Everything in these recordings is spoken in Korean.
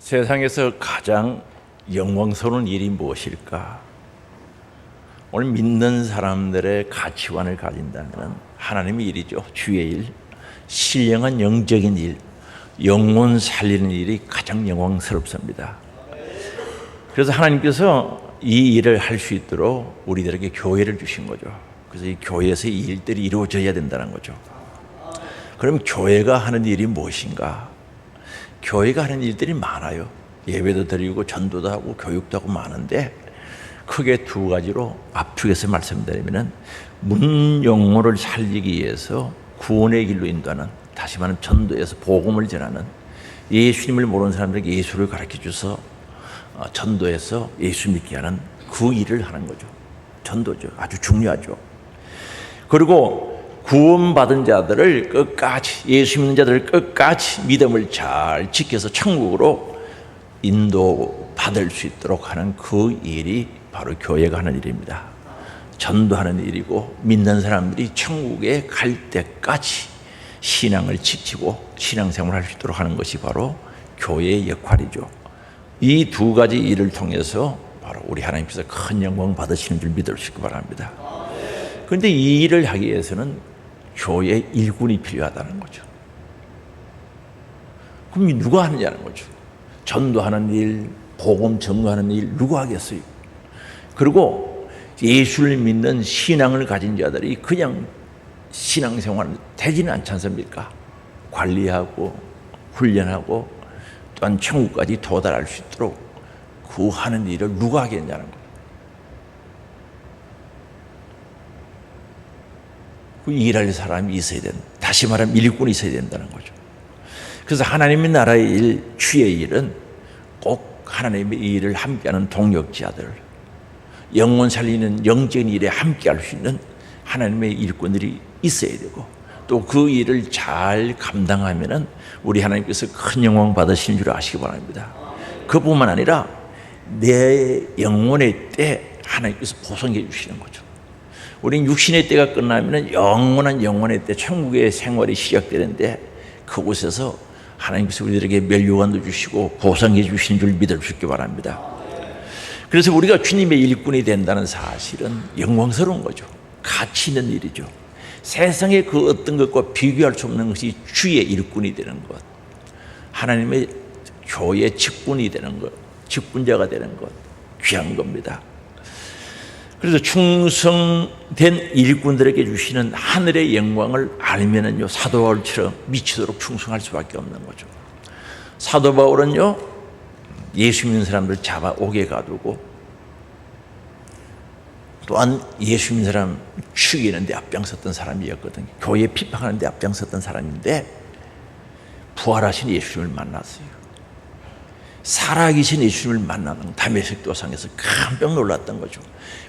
세상에서 가장 영광스러운 일이 무엇일까? 오늘 믿는 사람들의 가치관을 가진다면 하나님의 일이죠. 주의 일, 신령한 영적인 일, 영혼 살리는 일이 가장 영광스럽습니다. 그래서 하나님께서 이 일을 할 수 있도록 우리들에게 교회를 주신 거죠. 그래서 이 교회에서 이 일들이 이루어져야 된다는 거죠. 그럼 교회가 하는 일이 무엇인가? 교회가 하는 일들이 많아요. 예배도 드리고 전도도 하고 교육도 하고 많은데 크게 두 가지로 압축해서 말씀드리면 문영혼을 살리기 위해서 구원의 길로 인도하는, 다시 말하면 전도에서 복음을 전하는, 예수님을 모르는 사람들에게 예수를 가르쳐 줘서 전도해서 예수 믿게 하는 그 일을 하는 거죠. 전도죠. 아주 중요하죠. 그리고 구원받은 자들을 끝까지, 예수 믿는 자들을 끝까지 믿음을 잘 지켜서 천국으로 인도받을 수 있도록 하는 그 일이 바로 교회가 하는 일입니다. 전도하는 일이고, 믿는 사람들이 천국에 갈 때까지 신앙을 지키고 신앙생활을 할 수 있도록 하는 것이 바로 교회의 역할이죠. 이 두 가지 일을 통해서 바로 우리 하나님께서 큰 영광 받으시는 줄 믿으시기 바랍니다. 그런데 이 일을 하기 위해서는 교회 일꾼이 필요하다는 거죠. 그럼 누가 하느냐는 거죠. 전도하는 일, 복음 전도하는 일 누가 하겠어요? 그리고 예수를 믿는 신앙을 가진 자들이 그냥 신앙생활을 되지는 않지 않습니까? 관리하고 훈련하고 또한 천국까지 도달할 수 있도록 그 하는 일을 누가 하겠냐는 거예요. 그 일할 사람이 있어야 된다. 다시 말하면 일꾼이 있어야 된다는 거죠. 그래서 하나님의 나라의 일, 주의 일은 꼭 하나님의 일을 함께하는 동역자들, 영혼 살리는 영적인 일에 함께할 수 있는 하나님의 일꾼들이 있어야 되고, 또 그 일을 잘 감당하면은 우리 하나님께서 큰 영광 받으시는 줄 아시기 바랍니다. 그뿐만 아니라 내 영혼의 때 하나님께서 보상해 주시는 거죠. 우린 육신의 때가 끝나면은 영원한 영혼의 때, 천국의 생활이 시작되는데 그곳에서 하나님께서 우리들에게 멸류관도 주시고 보상해 주시는 줄 믿을 수 있기 바랍니다. 그래서 우리가 주님의 일꾼이 된다는 사실은 영광스러운 거죠. 가치 있는 일이죠. 세상의 그 어떤 것과 비교할 수 없는 것이 주의 일꾼이 되는 것, 하나님의 교회의 직분이 되는 것, 직분자가 되는 것, 귀한 겁니다. 그래서 충성된 일꾼들에게 주시는 하늘의 영광을 알면은요, 사도 바울처럼 미치도록 충성할 수밖에 없는 거죠. 사도 바울은요, 예수 믿는 사람들 잡아 옥에 가두고, 또한 예수 믿는 사람 죽이는 데 앞장섰던 사람이었거든요. 교회 비판하는 데 앞장섰던 사람인데 부활하신 예수님을 만났어요. 살아계신 예수님을 만나는 다메섹 도상에서 깜짝 놀랐던 거죠.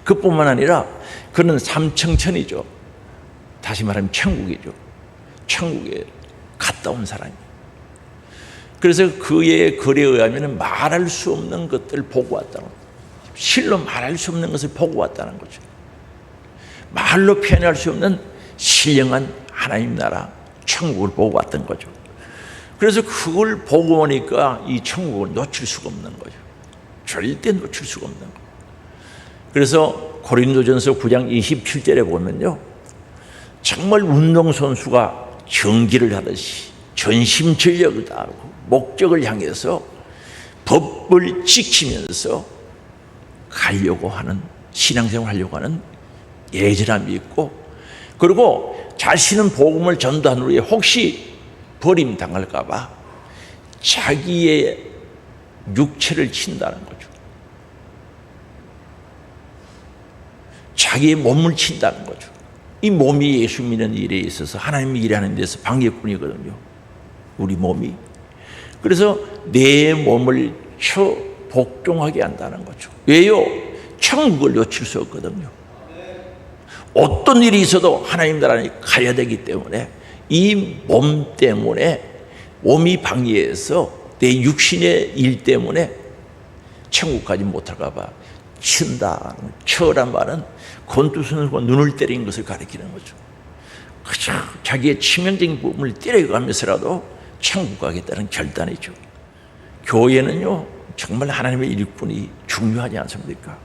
그뿐만 아니라 그는 삼청천이죠. 다시 말하면 천국이죠. 천국에 갔다 온 사람이에요. 그래서 그의 글에 의하면 말할 수 없는 것들을 보고 왔다는 거죠. 실로 말할 수 없는 것을 보고 왔다는 거죠. 말로 표현할 수 없는 신령한 하나님 나라 천국을 보고 왔던 거죠. 그래서 그걸 보고 오니까 이 천국을 놓칠 수가 없는 거죠. 절대 놓칠 수가 없는 거예요. 그래서 고린도전서 9장 27절에 보면요, 정말 운동선수가 경기를 하듯이 전심전력을 다하고 목적을 향해서 법을 지키면서 가려고 하는, 신앙생활 하려고 하는 예절함이 있고, 그리고 자신은 복음을 전도한 후에 혹시 버림당할까 봐 자기의 육체를 친다는 거죠. 자기의 몸을 친다는 거죠. 이 몸이 예수 믿는 일에 있어서 하나님이 일하는 데서 방해꾼이거든요, 우리 몸이. 그래서 내 몸을 쳐 복종하게 한다는 거죠. 왜요? 천국을 놓칠 수 없거든요. 어떤 일이 있어도 하나님 나라에 가야 되기 때문에 이 몸 때문에, 몸이 방해해서 내 육신의 일 때문에 천국까지 못할까 봐 친다, 쳐란 말은 곤두선수가 눈을 때린 것을 가리키는 거죠. 그저 자기의 치명적인 부분을 때려가면서라도 천국 가겠다는 결단이죠. 교회는요 정말 하나님의 일꾼이 중요하지 않습니까?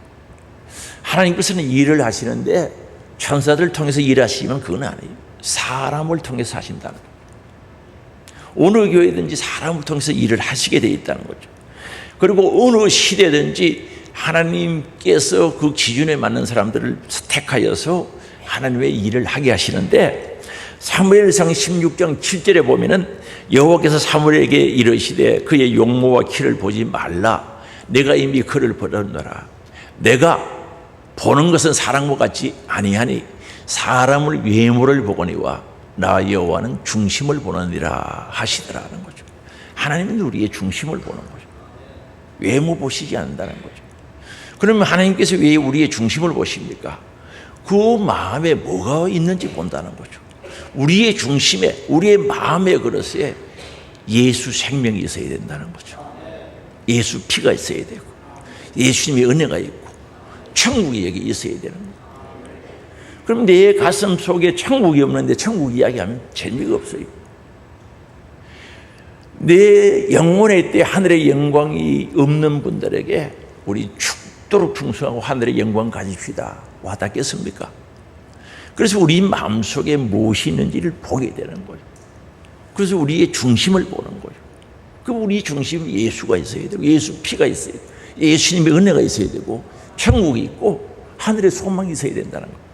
하나님께서는 일을 하시는데 천사들을 통해서 일하시면 그건 아니에요. 사람을 통해서 하신다는 거예요. 어느 교회든지 사람을 통해서 일을 하시게 돼 있다는 거죠. 그리고 어느 시대든지 하나님께서 그 기준에 맞는 사람들을 택하여서 하나님의 일을 하게 하시는데, 사무엘상 16장 7절에 보면은 여호와께서 사무엘에게 이르시되 그의 용모와 키를 보지 말라. 내가 이미 그를 버렸노라. 내가 보는 것은 사람과 같지 아니하니 사람을 외모를 보거니와 나 여호와는 중심을 보느니라 하시더라는 거죠. 하나님은 우리의 중심을 보는 거죠. 외모 보시지 않는다는 거죠. 그러면 하나님께서 왜 우리의 중심을 보십니까? 그 마음에 뭐가 있는지 본다는 거죠. 우리의 중심에, 우리의 마음의 그릇에 예수 생명이 있어야 된다는 거죠. 예수 피가 있어야 되고 예수님의 은혜가 있고 천국이 여기 있어야 되는 거예요. 그럼 내 가슴 속에 천국이 없는데 천국 이야기하면 재미가 없어요. 내 영혼의 때 하늘의 영광이 없는 분들에게 우리 죽도록 충성하고 하늘의 영광 가집시다. 와닿겠습니까? 그래서 우리 마음속에 무엇이 있는지를 보게 되는 거예요. 그래서 우리의 중심을 보는 거예요. 그럼 우리 중심에 예수가 있어야 되고 예수 피가 있어야 되고 예수님의 은혜가 있어야 되고 천국이 있고 하늘의 소망이 있어야 된다는 거예요.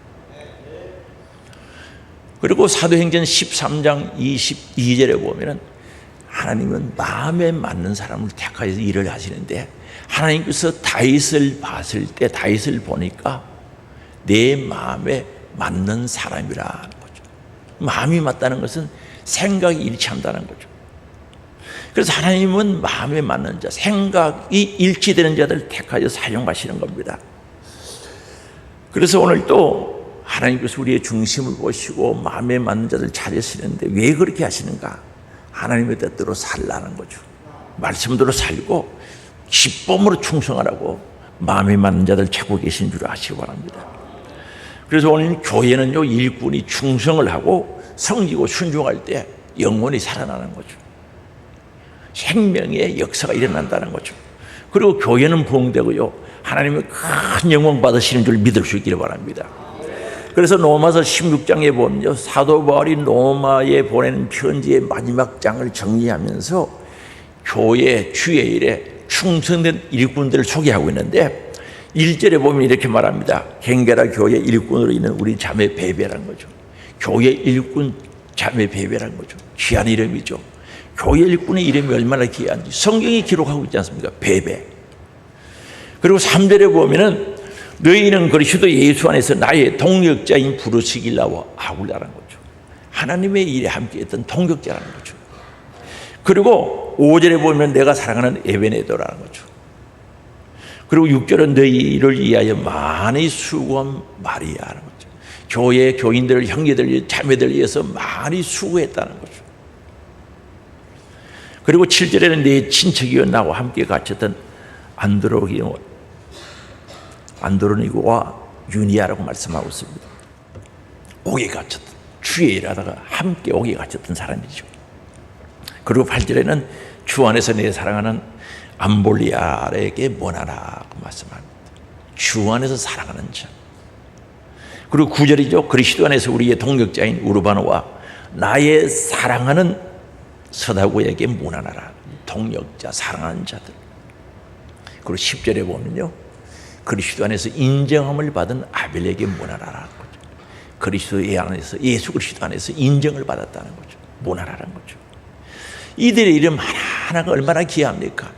그리고 사도행전 13장 22절에 보면은 하나님은 마음에 맞는 사람을 택하여서 일을 하시는데, 하나님께서 다윗을 봤을 때 다윗을 보니까 내 마음에 맞는 사람이라는 거죠. 마음이 맞다는 것은 생각이 일치한다는 거죠. 그래서 하나님은 마음에 맞는 자, 생각이 일치되는 자들을 택하여 사용하시는 겁니다. 그래서 오늘 또 하나님께서 우리의 중심을 보시고 마음에 맞는 자들을 찾으시는데 왜 그렇게 하시는가? 하나님의 뜻대로 살라는 거죠. 말씀대로 살고 기쁨으로 충성하라고 마음에 맞는 자들 찾고 계신 줄 아시기 바랍니다. 그래서 오늘 교회는요, 일꾼이 충성을 하고 섬기고 순종할 때 영혼이 살아나는 거죠. 생명의 역사가 일어난다는 거죠. 그리고 교회는 부흥되고요, 하나님의 큰 영광 받으시는 줄 믿을 수 있기를 바랍니다. 그래서 로마서 16장에 보면요, 사도 바울이 로마에 보내는 편지의 마지막 장을 정리하면서 교회 주의일에 충성된 일꾼들을 소개하고 있는데 1절에 보면 이렇게 말합니다. 갱게라 교회 일꾼으로 있는 우리 자매 베베라는 거죠. 교회 일꾼 자매 베베라는 거죠. 귀한 이름이죠. 교회 일꾼의 이름이 얼마나 귀한지 성경이 기록하고 있지 않습니까? 베베. 그리고 3절에 보면은 너희는 그리스도 예수 안에서 나의 동역자인 부르시길라와 아굴라라는 거죠. 하나님의 일에 함께했던 동역자라는 거죠. 그리고 5절에 보면 내가 사랑하는 에베네도라는 거죠. 그리고 6절은 너희를 위하여 많이 수고한 마리아라는 거죠. 교회 교인들, 형제들, 자매들 위해서 많이 수고했다는 거죠. 그리고 7절에는 내 친척이여 나와 함께 갇혔던 안드로니고와 유니아라고 말씀하고 있습니다. 옥에 갇혔던, 주의 일하다가 함께 옥에 갇혔던 사람이죠. 그리고 8절에는 주 안에서 내 사랑하는 암볼리아에게 원하라고 말씀합니다. 주 안에서 사랑하는 자. 그리고 9절이죠. 그리스도 안에서 우리의 동역자인 우르바노와 나의 사랑하는 서다구에게 문안하라. 동역자, 사랑하는 자들. 그리고 10절에 보면요, 그리스도 안에서 인정함을 받은 아벨에게 문안하라는 거죠. 그리스도 안에서, 예수 그리스도 안에서 인정을 받았다는 거죠. 문안하라는 거죠. 이들의 이름 하나하나가 얼마나 귀합니까?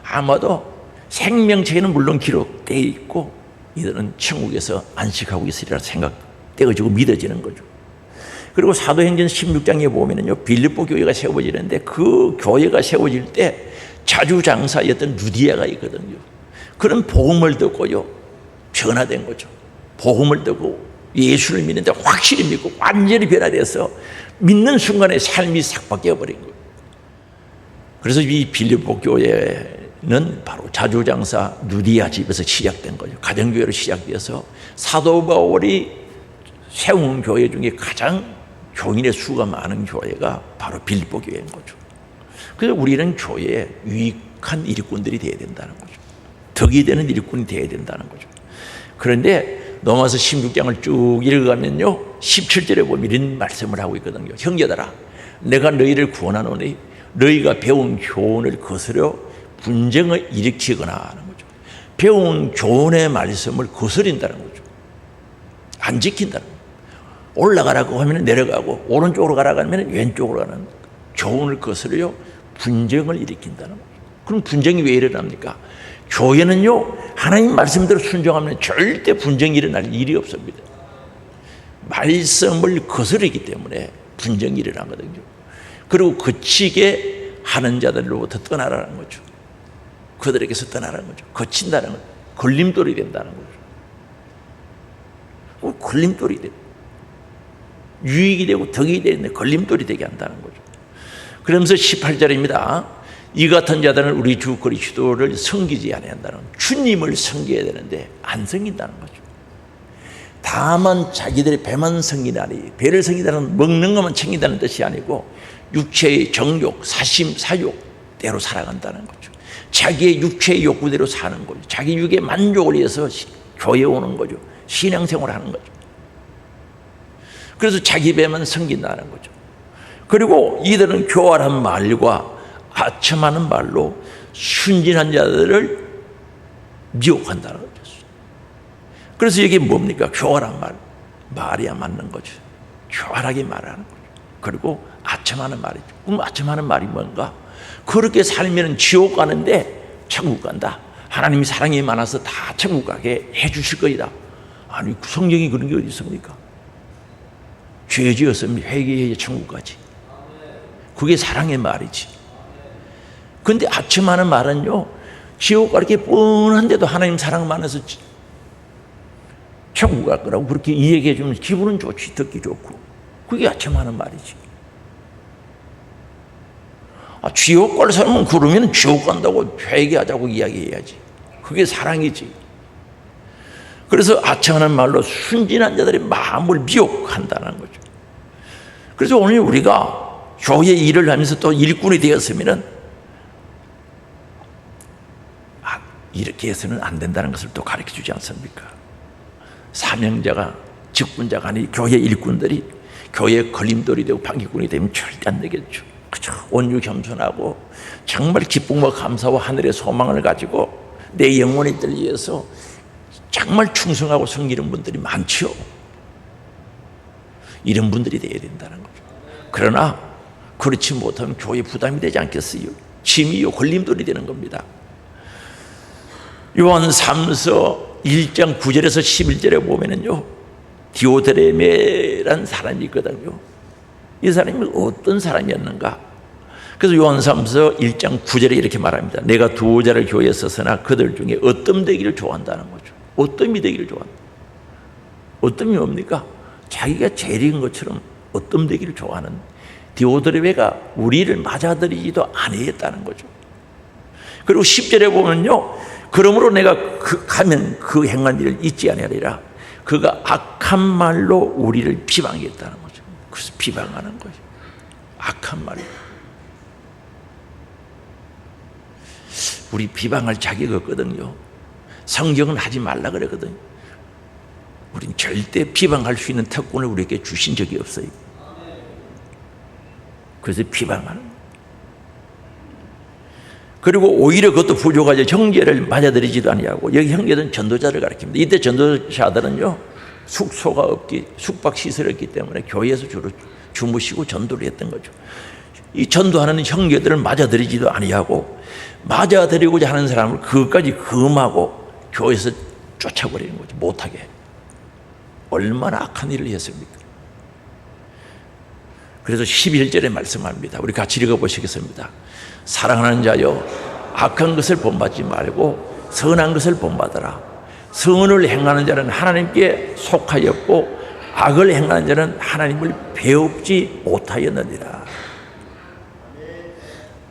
아마도 생명책에는 물론 기록되어 있고 이들은 천국에서 안식하고 있으리라 생각되어지고 믿어지는 거죠. 그리고 사도행전 16장에 보면은요, 빌립보 교회가 세워지는데 그 교회가 세워질 때 자주장사였던 루디아가 있거든요. 그런 복음을 듣고요, 변화된 거죠. 복음을 듣고 예수를 믿는데 확실히 믿고 완전히 변화돼서 믿는 순간에 삶이 싹 바뀌어버린 거예요. 그래서 이 빌립보 교회는 바로 자주장사 루디아 집에서 시작된 거죠. 가정교회로 시작돼서 사도 바울이 세운 교회 중에 가장 교인의 수가 많은 교회가 바로 빌립보 교회인 거죠. 그래서 우리는 교회에 혁혁한 일꾼들이 되어야 된다는 거죠. 덕이 되는 일꾼이 되어야 된다는 거죠. 그런데 넘어서 16장을 쭉 읽어가면요 17절에 보면 이런 말씀을 하고 있거든요. 형제들아 내가 너희를 구원하노니 너희가 배운 교훈을 거스려 분쟁을 일으키거나 하는 거죠. 배운 교훈의 말씀을 거스린다는 거죠. 안 지킨다는 거죠. 올라가라고 하면 내려가고 오른쪽으로 가라고 하면 왼쪽으로 가는 교훈을 거스려 분쟁을 일으킨다는 거죠. 그럼 분쟁이 왜 일어납니까? 교회는요 하나님 말씀대로 순종하면 절대 분쟁이 일어날 일이 없습니다. 말씀을 거스르기 때문에 분쟁이 일어나거든요. 그리고 거치게 하는 자들로부터 떠나라는 거죠. 그들에게서 떠나라는 거죠. 거친다는 거죠. 걸림돌이 된다는 거죠. 걸림돌이 돼. 유익이 되고 덕이 되는데 걸림돌이 되게 한다는 거죠. 그러면서 18절입니다. 이 같은 자들은 우리 주 그리스도를 섬기지 아니한다는 주님을 섬겨야 되는데 안 섬긴다는 거죠. 다만 자기들의 배만 섬기나니 배를 섬기다는 먹는 것만 챙긴다는 뜻이 아니고 육체의 정욕, 사심, 사욕대로 살아간다는 거죠. 자기의 육체의 욕구대로 사는 거죠. 자기 육의 만족을 위해서 교회에 오는 거죠. 신앙생활을 하는 거죠. 그래서 자기 배만 섬긴다는 거죠. 그리고 이들은 교활한 말과 아첨하는 말로 순진한 자들을 미혹한다는 거죠. 그래서 이게 뭡니까? 교활한 말. 말이야 맞는 거죠. 교활하게 말하는 거죠. 그리고 아첨하는 말이죠. 그럼 아첨하는 말이 뭔가? 그렇게 살면 지옥 가는데 천국 간다. 하나님이 사랑이 많아서 다 천국 가게 해 주실 거이다. 아니 성경이 그런 게 어디 있습니까? 죄 지었으면 회개해야 천국 가지. 그게 사랑의 말이지. 근데 아첨하는 말은요 지옥 가게 뻔한데도 하나님 사랑 많아서 천국 갈 거라고 그렇게 이야기해 주면 기분은 좋지, 듣기 좋고. 그게 아첨하는 말이지. 지옥 갈 사람은 그러면 지옥 간다고 회개하자고 이야기해야지. 그게 사랑이지. 그래서 아첨하는 말로 순진한 자들의 마음을 미혹한다는 거죠. 그래서 오늘 우리가 교회 일을 하면서 또 일꾼이 되었으면은 이렇게 해서는 안 된다는 것을 또 가르쳐 주지 않습니까? 사명자가 직분자가 아닌 교회 일꾼들이 교회의 걸림돌이 되고 방해꾼이 되면 절대 안 되겠죠. 그저 온유 겸손하고 정말 기쁨과 감사와 하늘의 소망을 가지고 내 영혼의 들 위해서 정말 충성하고 섬기는 분들이 많죠. 이런 분들이 되어야 된다는 거죠. 그러나 그렇지 못하면 교회 부담이 되지 않겠어요? 짐이요 걸림돌이 되는 겁니다. 요한 3서 1장 9절에서 11절에 보면은요 디오드레메라는 사람이 있거든요. 이 사람이 어떤 사람이었는가? 그래서 요한 3서 1장 9절에 이렇게 말합니다. 내가 두 자를 교회에 썼으나 그들 중에 어떤 되기를 좋아한다는 거죠. 어떤이 되기를 좋아한다. 어떤이 뭡니까? 자기가 제일인 것처럼 어떤 되기를 좋아하는 디오드레메가 우리를 맞아들이지도 아니했다는 거죠. 그리고 10절에 보면요 그러므로 내가 가면 그 행한 일을 잊지 아니하리라. 그가 악한 말로 우리를 비방했다는 거죠. 그래서 비방하는 거죠. 악한 말로. 우리 비방할 자격이 없거든요. 성경은 하지 말라 그러거든요. 우린 절대 비방할 수 있는 특권을 우리에게 주신 적이 없어요. 그래서 비방하는 거예요. 그리고 오히려 그것도 부족하죠. 형제를 맞아들이지도 아니하고. 여기 형제들은 전도자를 가르칩니다. 이때 전도자들은요 숙소가 없기, 숙박시설이 없기 때문에 교회에서 주로 주무시고 전도를 했던 거죠. 이 전도하는 형제들을 맞아들이지도 아니하고 맞아들이고자 하는 사람을 그것까지 금하고 교회에서 쫓아버리는 거죠. 못하게. 얼마나 악한 일을 했습니까? 그래서 11절에 말씀합니다. 우리 같이 읽어보시겠습니다. 사랑하는 자여 악한 것을 본받지 말고 선한 것을 본받아라. 선을 행하는 자는 하나님께 속하였고 악을 행하는 자는 하나님을 배웁지 못하였느니라.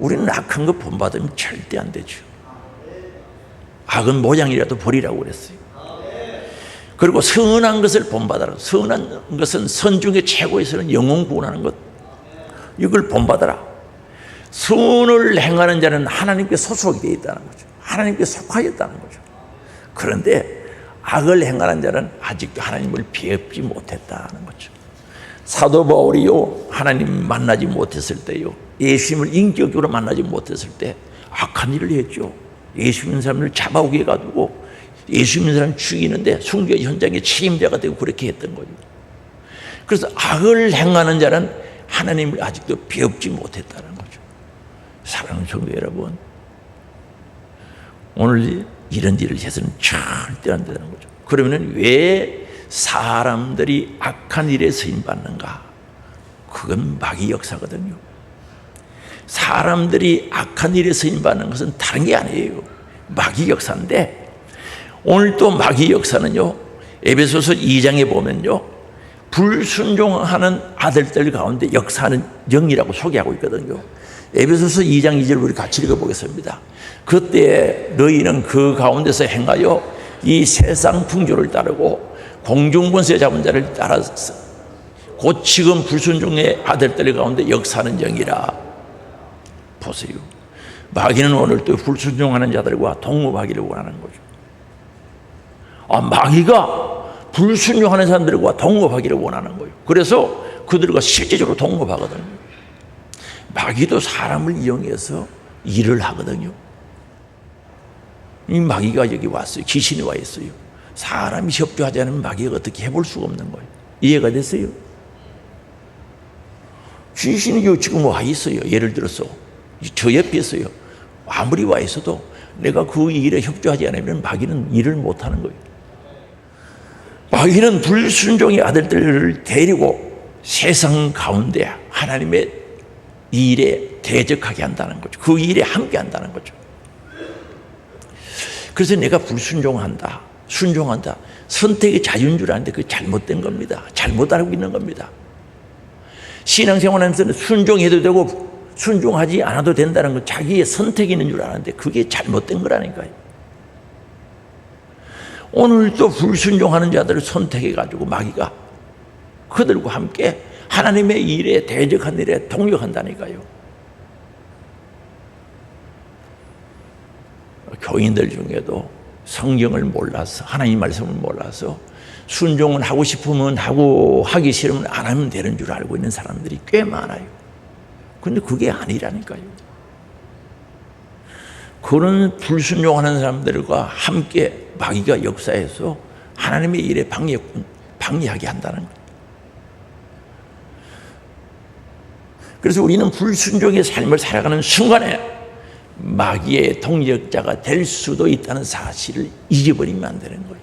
우리는 악한 것 본받으면 절대 안 되죠. 악은 모양이라도 버리라고 그랬어요. 그리고 선한 것을 본받아라. 선한 것은 선 중에 최고에서는 영혼 구원하는 것. 이걸 본받아라. 선을 행하는 자는 하나님께 소속이 되어 있다는 거죠. 하나님께 속하였다는 거죠. 그런데 악을 행하는 자는 아직도 하나님을 배웁지 못했다는 거죠. 사도 바울이요, 하나님 만나지 못했을 때요, 예수님을 인격적으로 만나지 못했을 때 악한 일을 했죠. 예수 믿는 사람을 잡아오게 해가지고 예수 믿는 사람 죽이는데 순교 현장에 책임자가 되고 그렇게 했던 거예요. 그래서 악을 행하는 자는 하나님을 아직도 배웁지 못했다는 거죠. 사랑하는 성도 여러분, 오늘 이런 일을 해서는 절대 안 되는 거죠. 그러면 왜 사람들이 악한 일에 쓰임받는가? 그건 마귀 역사거든요. 사람들이 악한 일에 쓰임받는 것은 다른 게 아니에요. 마귀 역사인데, 오늘 또 마귀 역사는요, 에베소서 2장에 보면요, 불순종하는 아들들 가운데 역사하는 영이라고 소개하고 있거든요. 에베소서 2장 2절 우리 같이 읽어보겠습니다. 그때 너희는 그 가운데서 행하여 이 세상 풍조를 따르고 공중권세 잡은 자를 따라서 곧 지금 불순종의 아들들 가운데 역사하는 영이라. 보세요. 마귀는 오늘 또 불순종하는 자들과 동업하기를 원하는 거죠. 마귀가 불순종하는 사람들과 동업하기를 원하는 거예요. 그래서 그들과 실제적으로 동업하거든요. 마귀도 사람을 이용해서 일을 하거든요. 이 마귀가 여기 왔어요. 귀신이 와 있어요. 사람이 협조하지 않으면 마귀가 어떻게 해볼 수가 없는 거예요. 이해가 됐어요? 귀신이 지금 와 있어요. 예를 들어서 저 옆에 있어요. 아무리 와 있어도 내가 그 일에 협조하지 않으면 마귀는 일을 못하는 거예요. 마귀는 불순종의 아들들을 데리고 세상 가운데 하나님의 일에 대적하게 한다는 거죠. 그 일에 함께 한다는 거죠. 그래서 내가 불순종한다, 순종한다, 선택의 자유인 줄 아는데 그게 잘못된 겁니다. 잘못 알고 있는 겁니다. 신앙생활하면서는 순종해도 되고 순종하지 않아도 된다는 건 자기의 선택이 있는 줄 아는데 그게 잘못된 거라니까요. 오늘도 불순종하는 자들을 선택해가지고 마귀가 그들과 함께 하나님의 일에 대적한 일에 동력한다니까요. 교인들 중에도 성경을 몰라서, 하나님 말씀을 몰라서 순종은 하고 싶으면 하고 하기 싫으면 안 하면 되는 줄 알고 있는 사람들이 꽤 많아요. 그런데 그게 아니라니까요. 그런 불순종하는 사람들과 함께 마귀가 역사해서 하나님의 일에 방해하게 한다는 거예요. 그래서 우리는 불순종의 삶을 살아가는 순간에 마귀의 동력자가 될 수도 있다는 사실을 잊어버리면 안 되는 거예요.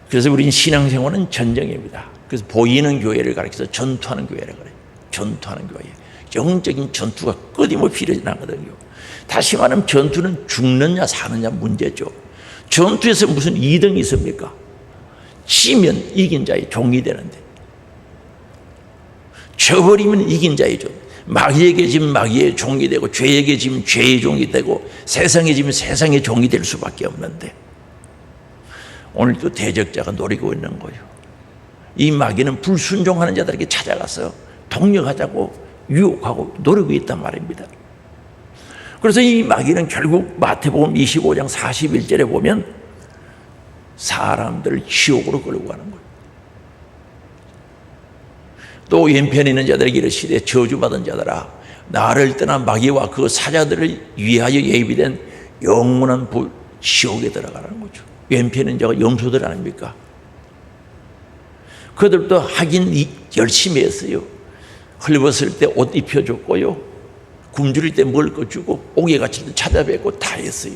그래서 우리는 신앙생활은 전쟁입니다. 그래서 보이는 교회를 가리켜서 전투하는 교회라고 그래요. 전투하는 교회. 영적인 전투가 끊임없이 일어나거든요. 다시 말하면 전투는 죽느냐 사느냐 문제죠. 전투에서 무슨 2등이 있습니까? 지면 이긴 자의 종이 되는데, 져버리면 이긴 자의 종. 마귀에게 지면 마귀의 종이 되고, 죄에게 지면 죄의 종이 되고, 세상에 지면 세상의 종이 될 수밖에 없는데, 오늘도 대적자가 노리고 있는 거예요. 이 마귀는 불순종하는 자들에게 찾아가서 동력하자고 유혹하고 노리고 있단 말입니다. 그래서 이 마귀는 결국 마태복음 25장 41절에 보면 사람들을 지옥으로 끌고 가는 거예요. 또 왼편에 있는 자들에게 이르시되 저주받은 자들아, 나를 떠나 마귀와 그 사자들을 위하여 예비된 영원한 지옥에 들어가는 거죠. 왼편에 있는 자가 염소들 아닙니까? 그들도 하긴 열심히 했어요. 헐벗을 때 옷 입혀줬고요, 굶주릴 때 먹을 거 주고, 옥에 갇힐 때 찾아뵙고 다 했어요.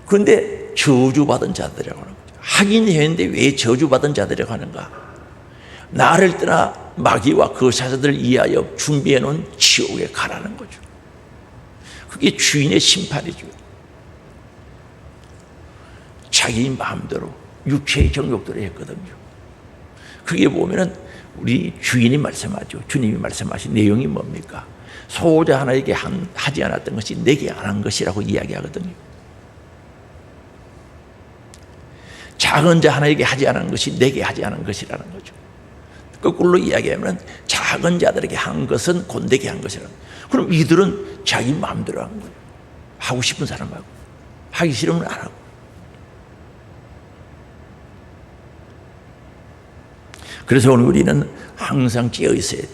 그런데 저주받은 자들이라고 하는 거죠. 하긴 했는데 왜 저주받은 자들이라고 하는가? 나를 떠나 마귀와 그 사자들을 이하여 준비해 놓은 지옥에 가라는 거죠. 그게 주인의 심판이죠. 자기 마음대로 육체의 정욕대로 했거든요. 그게 보면은 우리 주인이 말씀하죠. 주님이 말씀하신 내용이 뭡니까? 소호자 하나에게 하지 않았던 것이 내게 안 한 것이라고 이야기하거든요. 작은 자 하나에게 하지 않은 것이 내게 하지 않은 것이라는 거죠. 거꾸로 이야기하면 작은 자들에게 한 것은 곤대게 한 것이라. 그럼 이들은 자기 마음대로 한 거예요. 하고 싶은 사람하고, 하기 싫으면 안 하고. 그래서 오늘 우리는 항상 깨어 있어야 돼.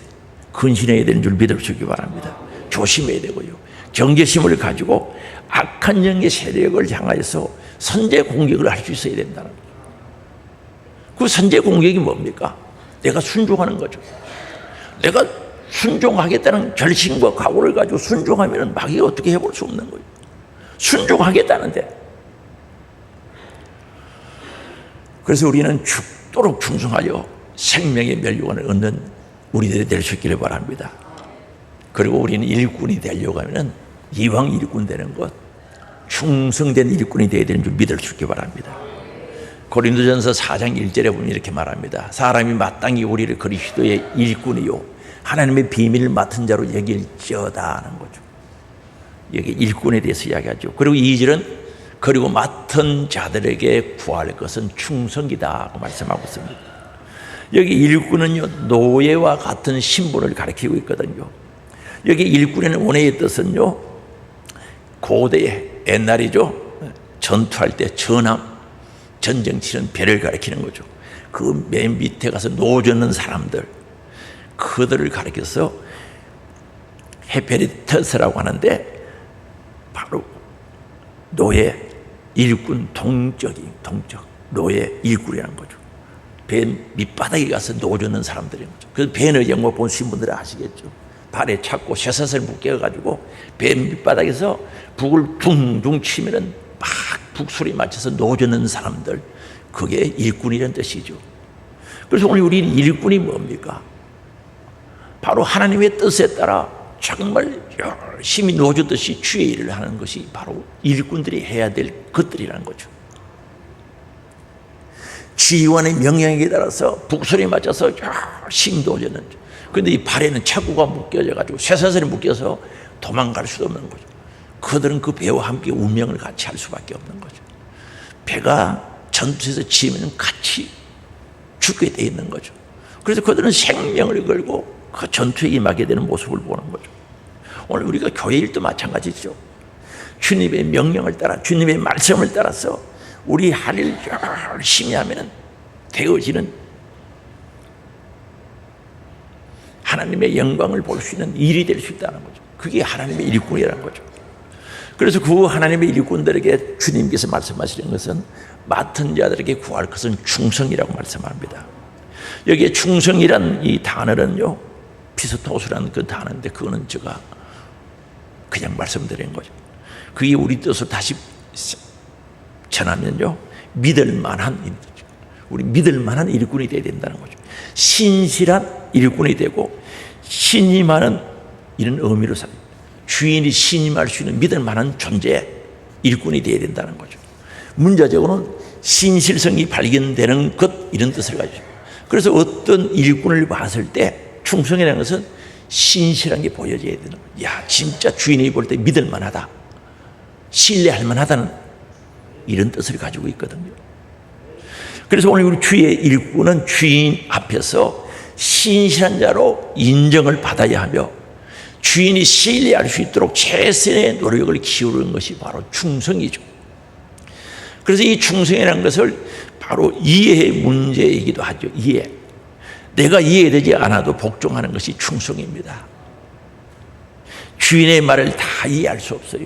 근신해야 되는 줄 믿어주시기 바랍니다. 조심해야 되고요. 경계심을 가지고 악한 영의 세력을 향하여서 선제 공격을 할 수 있어야 된다는 거죠. 그 선제 공격이 뭡니까? 내가 순종하는 거죠. 내가 순종하겠다는 결심과 각오를 가지고 순종하면 마귀가 어떻게 해볼 수 없는 거예요. 순종하겠다는데. 그래서 우리는 죽도록 충성하여 생명의 멸류관을 얻는 우리들이 될 수 있기를 바랍니다. 그리고 우리는 일꾼이 되려고 하면 이왕 일꾼 되는 것, 충성된 일꾼이 되어야 되는 줄 믿을 수 있기 바랍니다. 고린도전서 4장 1절에 보면 이렇게 말합니다. 사람이 마땅히 우리를 그리스도의 일꾼이요 하나님의 비밀을 맡은 자로 여길지어다 하는 거죠. 여기 일꾼에 대해서 이야기하죠. 그리고 2절은 그리고 맡은 자들에게 구할 것은 충성이다 하고 말씀하고 있습니다. 여기 일꾼은요 노예와 같은 신분을 가리키고 있거든요. 여기 일꾼의 원래의 뜻은요 고대의 옛날이죠. 전투할 때 전함, 전쟁 치는 배를 가리키는 거죠. 그 맨 밑에 가서 노젓는 사람들, 그들을 가리켜서 헤페리터스라고 하는데 바로 노예, 일꾼, 동적, 노예, 일꾼이라는 거죠. 배 밑바닥에 가서 노젓는 사람들인 거죠. 그 배는 영화 보신 분들은 아시겠죠. 발에 차고 쇠사슬 묶여가지고 배 밑바닥에서 북을 둥둥 치면은 막 북소리 맞춰서 노젓는 사람들, 그게 일꾼이라는 뜻이죠. 그래서 오늘 우리는 일꾼이 뭡니까? 바로 하나님의 뜻에 따라 정말 열심히 노젓듯이 주의 일을 하는 것이 바로 일꾼들이 해야 될 것들이라는 거죠. 지휘관의 명령에 따라서 북소리에 맞춰서 열심히 노젓는. 그런데 이 발에는 차구가 묶여져가지고 쇠사슬이 묶여서 도망갈 수도 없는 거죠. 그들은 그 배와 함께 운명을 같이 할 수밖에 없는 거죠. 배가 전투에서 지면 같이 죽게 돼 있는 거죠. 그래서 그들은 생명을 걸고 그 전투에 임하게 되는 모습을 보는 거죠. 오늘 우리가 교회 일도 마찬가지죠. 주님의 명령을 따라 주님의 말씀을 따라서 우리 할 일 열심히 하면 되어지는 하나님의 영광을 볼 수 있는 일이 될 수 있다는 거죠. 그게 하나님의 일꾼이라는 거죠. 그래서 그 하나님의 일꾼들에게 주님께서 말씀하시는 것은 맡은 자들에게 구할 것은 충성이라고 말씀합니다. 여기에 충성이란 이 단어는요, 피스토스라는 그 단어인데 그거는 제가 그냥 말씀드린 거죠. 그게 우리 뜻으로 다시 전하면요, 믿을 만한, 우리 믿을 만한 일꾼이 되어야 된다는 거죠. 신실한 일꾼이 되고 신임하는 이런 의미로 주인이 신임할 수 있는 믿을 만한 존재, 일꾼이 되어야 된다는 거죠. 문자적으로는 신실성이 발견되는 것, 이런 뜻을 가지고. 그래서 어떤 일꾼을 봤을 때 충성이라는 것은 신실한 게 보여져야 되는 거예요. 야, 진짜 주인이 볼 때 믿을 만하다, 신뢰할 만하다는 이런 뜻을 가지고 있거든요. 그래서 오늘 우리 주의 일꾼은 주인 앞에서 신실한 자로 인정을 받아야 하며 주인이 신뢰할 수 있도록 최선의 노력을 기울이는 것이 바로 충성이죠. 그래서 이 충성이라는 것을 바로 이해의 문제이기도 하죠. 이해. 내가 이해되지 않아도 복종하는 것이 충성입니다. 주인의 말을 다 이해할 수 없어요.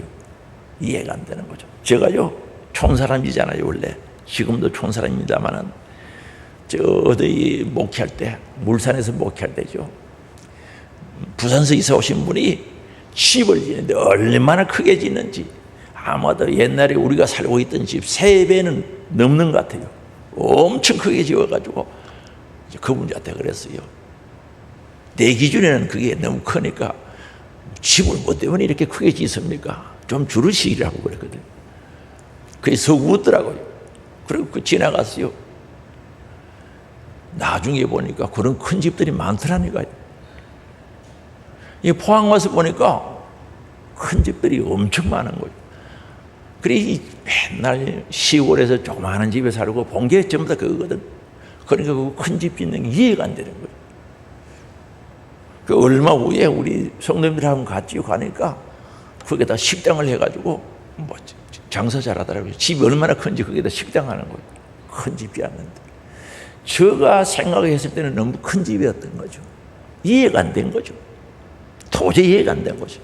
이해가 안 되는 거죠. 제가요, 촌사람이잖아요, 원래. 지금도 촌사람입니다만은, 저 어디 목회할 때, 물산에서 목회할 때죠. 부산서 이사 오신 분이 집을 지는데 얼마나 크게 짓는지, 아마도 옛날에 우리가 살고 있던 집 3배는 넘는 것 같아요. 엄청 크게 지어가지고 그분한테 그랬어요. 내 기준에는 그게 너무 크니까 집을 뭐 때문에 이렇게 크게 짓습니까? 좀 줄으시라고 그랬거든요. 그게 서구 웃더라고요. 그리고 그 지나갔어요. 나중에 보니까 그런 큰 집들이 많더라니까요. 포항 와서 보니까 큰 집들이 엄청 많은 거예요. 그래, 맨날 시골에서 조그마한 집에 살고 본 게 전부 다 그거거든. 그러니까 그 큰 집 짓는 게 이해가 안 되는 거예요. 그 얼마 후에 우리 성도님들하고 같이 가니까 거기다 식당을 해가지고 뭐 장사 잘하더라고요. 집이 얼마나 큰지 거기다 식당 하는 거예요. 큰 집이었는데 제가 생각했을 때는 너무 큰 집이었던 거죠. 이해가 안 된 거죠. 도저히 이해가 안 된 거죠.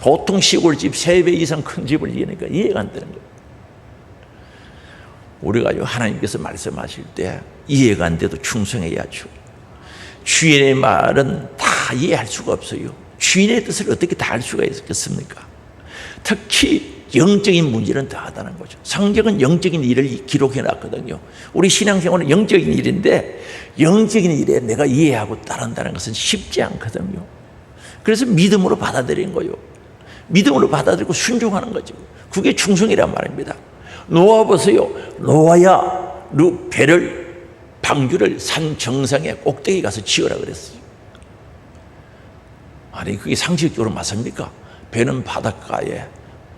보통 시골집 3배 이상 큰 집을 이해하니까 이해가 안 되는 거예요. 우리가 하나님께서 말씀하실 때 이해가 안 돼도 충성해야죠. 주인의 말은 다 이해할 수가 없어요. 주인의 뜻을 어떻게 다 알 수가 있겠습니까? 특히 영적인 문제는 다 하다는 거죠. 성경은 영적인 일을 기록해 놨거든요. 우리 신앙생활은 영적인 일인데 영적인 일에 내가 이해하고 따른다는 것은 쉽지 않거든요. 그래서 믿음으로 받아들인 거예요. 믿음으로 받아들이고 순종하는 거죠. 그게 충성이란 말입니다. 노아 보세요. 노아야, 너 방주를 산 정상에 꼭대기 가서 지어라 그랬어요. 아니 그게 상식적으로 맞습니까? 배는 바닷가에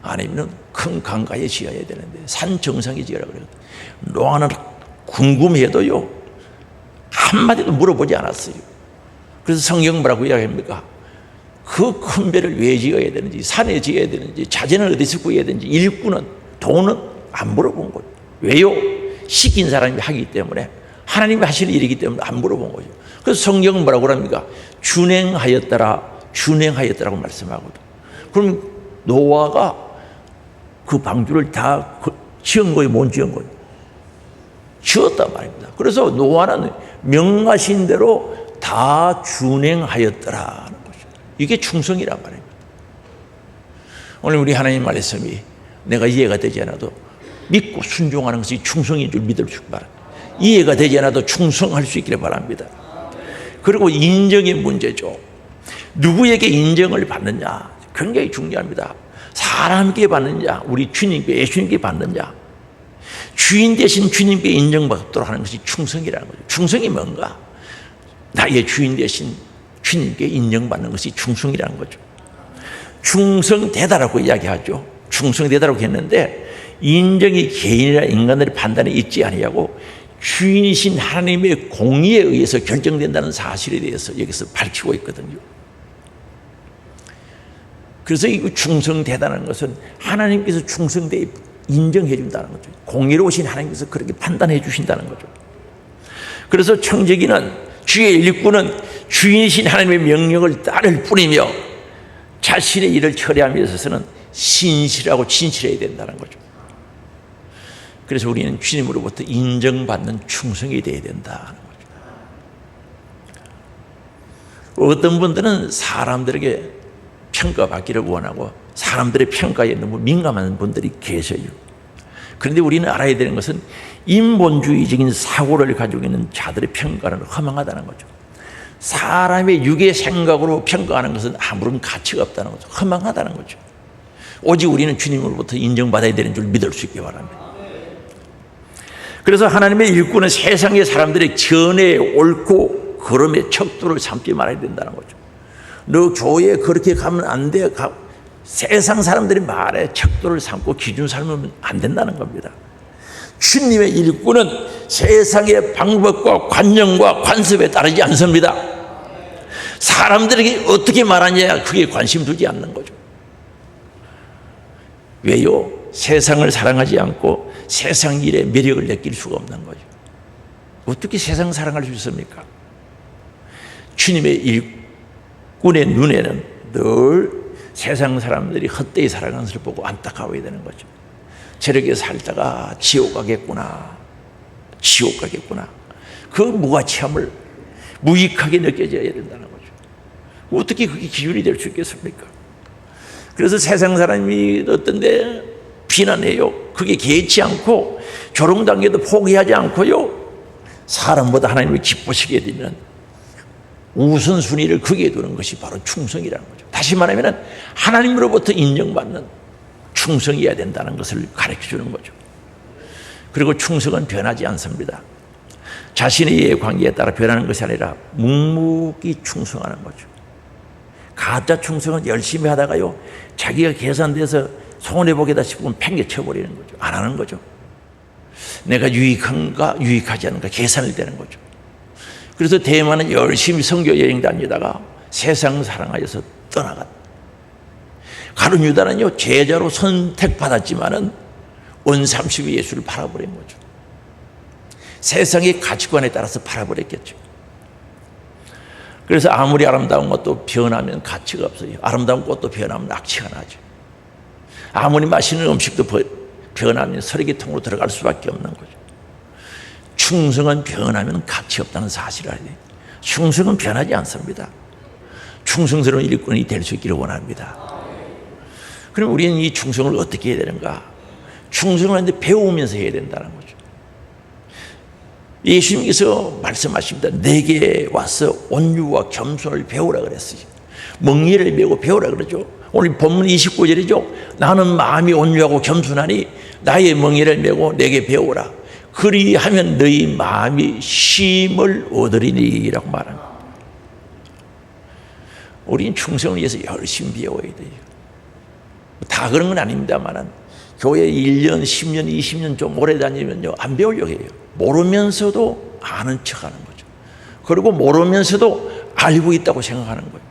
아니면 큰 강가에 지어야 되는데 산 정상에 지어라 그래요. 노아는 궁금해도요 한마디도 물어보지 않았어요. 그래서 성경 뭐라고 이야기합니까? 그 큰 배를 왜 지어야 되는지, 산에 지어야 되는지, 자재는 어디서 구해야 되는지, 일꾼은, 돈은 안 물어본 거예요. 왜요? 시킨 사람이 하기 때문에, 하나님이 하실 일이기 때문에 안 물어본 거예요. 그래서 성경은 뭐라고 합니까? 준행하였다라고 말씀하거든. 그럼 노아가 그 방주를 다 지은 거예요, 못 지은 거예요? 지었단 말입니다. 그래서 노아는 명하신 대로 다 준행하였더라는 거죠. 이게 충성이란 말입니다. 오늘 우리 하나님 말씀이 내가 이해가 되지 않아도 믿고 순종하는 것이 충성인 줄 믿을 수 바랍니다. 이해가 되지 않아도 충성할 수 있기를 바랍니다. 그리고 인정의 문제죠. 누구에게 인정을 받느냐 굉장히 중요합니다. 사람에게 받느냐 우리 주님께 예수님께 받느냐. 주인 대신 주님께 인정받도록 하는 것이 충성이라는 거죠. 충성이 뭔가? 나의 주인 대신 주님께 인정받는 것이 충성이라는 거죠. 충성되다라고 이야기하죠. 충성되다라고 했는데 인정이 개인이나 인간들의 판단에 있지 아니하고 주인이신 하나님의 공의에 의해서 결정된다는 사실에 대해서 여기서 밝히고 있거든요. 그래서 이 충성되다는 것은 하나님께서 충성되게 인정해 준다는 거죠. 공의로우신 하나님께서 그렇게 판단해 주신다는 거죠. 그래서 청지기는 주의 일꾼은 주인이신 하나님의 명령을 따를 뿐이며 자신의 일을 처리함에 있어서는 신실하고 진실해야 된다는 거죠. 그래서 우리는 주님으로부터 인정받는 충성이 되어야 된다는 거죠. 어떤 분들은 사람들에게 평가받기를 원하고 사람들의 평가에 너무 민감한 분들이 계셔요. 그런데 우리는 알아야 되는 것은 인본주의적인 사고를 가지고 있는 자들의 평가는 허망하다는 거죠. 사람의 육의 생각으로 평가하는 것은 아무런 가치가 없다는 거죠. 허망하다는 거죠. 오직 우리는 주님으로부터 인정받아야 되는 줄 믿을 수 있기 바랍니다. 그래서 하나님의 일꾼은 세상의 사람들의 전에 옳고 그름의 척도를 삼지 말아야 된다는 거죠. 너 교회에 그렇게 가면 안 돼. 세상 사람들이 말에 척도를 삼고 기준 삼으면 안 된다는 겁니다. 주님의 일꾼은 세상의 방법과 관념과 관습에 따르지 않습니다. 사람들에게 어떻게 말하냐 그게 관심 두지 않는 거죠. 왜요? 세상을 사랑하지 않고 세상 일에 매력을 느낄 수가 없는 거죠. 어떻게 세상 사랑할 수 있습니까? 주님의 일꾼의 눈에는 늘 세상 사람들이 헛되이 살아가는 것을 보고 안타까워야 되는 거죠. 저렇게 살다가 지옥 가겠구나. 지옥 가겠구나. 그 무가치함을 무익하게 느껴져야 된다는 거죠. 어떻게 그게 기준이 될 수 있겠습니까? 그래서 세상 사람이 어떤데 비난해요. 그게 개의치 않고 조롱당해도 포기하지 않고요. 사람보다 하나님을 기쁘시게 되는 우선순위를 거기에 두는 것이 바로 충성이라는 거죠. 다시 말하면 하나님으로부터 인정받는 충성이어야 된다는 것을 가르쳐주는 거죠. 그리고 충성은 변하지 않습니다. 자신의 관계에 따라 변하는 것이 아니라 묵묵히 충성하는 거죠. 가짜 충성은 열심히 하다가요 자기가 계산돼서 손해보겠다 싶으면 팽개쳐버리는 거죠. 안 하는 거죠. 내가 유익한가 유익하지 않은가 계산을 되는 거죠. 그래서 대만은 열심히 선교 여행 다니다가 세상 사랑하여서 떠나갔다. 가룟 유다는요, 제자로 선택받았지만은 원삼십이 예수를 팔아버린 거죠. 세상의 가치관에 따라서 팔아버렸겠죠. 그래서 아무리 아름다운 것도 변하면 가치가 없어요. 아름다운 꽃도 변하면 악취가 나죠. 아무리 맛있는 음식도 변하면 쓰레기통으로 들어갈 수밖에 없는 거죠. 충성은 변하면 가치 없다는 사실을 알아야 돼요. 충성은 변하지 않습니다. 충성스러운 일꾼이 될 수 있기를 원합니다. 그럼 우리는 이 충성을 어떻게 해야 되는가? 충성을 하는데 배우면서 해야 된다는 거죠. 예수님께서 말씀하십니다. 내게 와서 온유와 겸손을 배우라 그랬어요. 멍에를 메고 배우라 그러죠. 오늘 본문 29절이죠. 나는 마음이 온유하고 겸손하니 나의 멍에를 메고 내게 배우라. 그리하면 너희 마음이 쉼을 얻으리니라고 말합니다. 우리는 충성을 위해서 열심히 배워야 돼요. 다 그런 건 아닙니다만 교회 1년, 10년, 20년 좀 오래 다니면요 안 배우려고 해요. 모르면서도 아는 척하는 거죠. 그리고 모르면서도 알고 있다고 생각하는 거예요.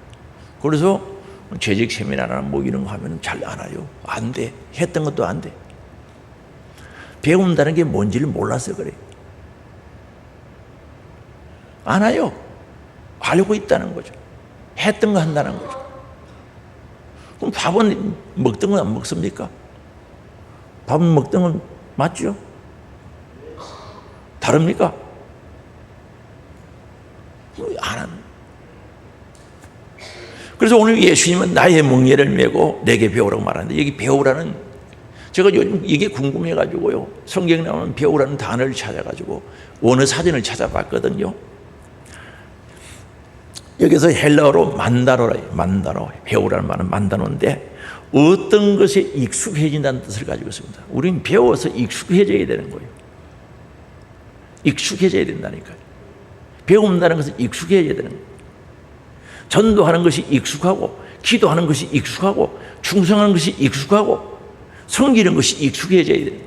그래서 재직 세미나나 뭐 이런 거 하면 잘 안 와요. 안 돼. 했던 것도 안 돼. 배운다는 게 뭔지를 몰라서 그래요. 안 와요. 알고 있다는 거죠. 했던 거 한다는 거죠. 그럼 밥은 먹던 건 안 먹습니까? 밥은 먹던 건 맞죠? 다릅니까? 안 합니다. 그래서 오늘 예수님은 나의 멍에를 메고 내게 배우라고 말하는데 여기 배우라는 제가 요즘 이게 궁금해가지고요 성경에 나오는 배우라는 단어를 찾아가지고 원어 사전을 찾아봤거든요. 여기서 헬라어로 만다로 배우라는 말은 만다노인데 어떤 것에 익숙해진다는 뜻을 가지고 있습니다. 우리는 배워서 익숙해져야 되는 거예요. 익숙해져야 된다니까요. 배운다는 것은 익숙해져야 되는 거예요. 전도하는 것이 익숙하고 기도하는 것이 익숙하고 충성하는 것이 익숙하고 섬기는 것이 익숙해져야 돼요.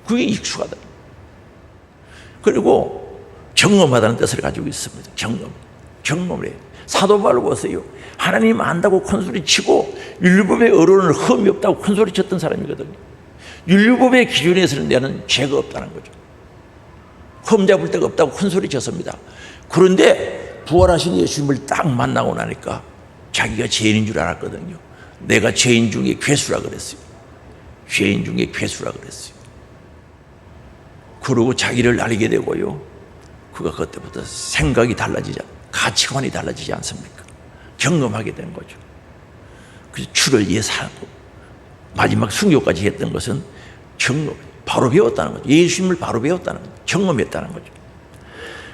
그게 익숙하다. 그리고 경험하다는 뜻을 가지고 있습니다. 경험을 해요. 사도 바울 보세요. 하나님 안다고 큰소리 치고 율법의 어른을 흠이 없다고 큰소리 쳤던 사람이거든요. 율법의 기준에서는 내는 죄가 없다는 거죠. 흠 잡을 데가 없다고 큰소리 쳤습니다. 그런데 부활하신 예수님을 딱 만나고 나니까 자기가 죄인인 줄 알았거든요. 내가 죄인 중에 괴수라 그랬어요. 죄인 중에 괴수라 그랬어요. 그러고 자기를 알게 되고요. 그가 그때부터 생각이 달라지지, 가치관이 달라지지 않습니까? 경험하게 된 거죠. 그래서 주를 위해 살고 마지막 순교까지 했던 것은 경험, 바로 배웠다는 거죠. 예수님을 바로 배웠다는 거죠. 경험했다는 거죠.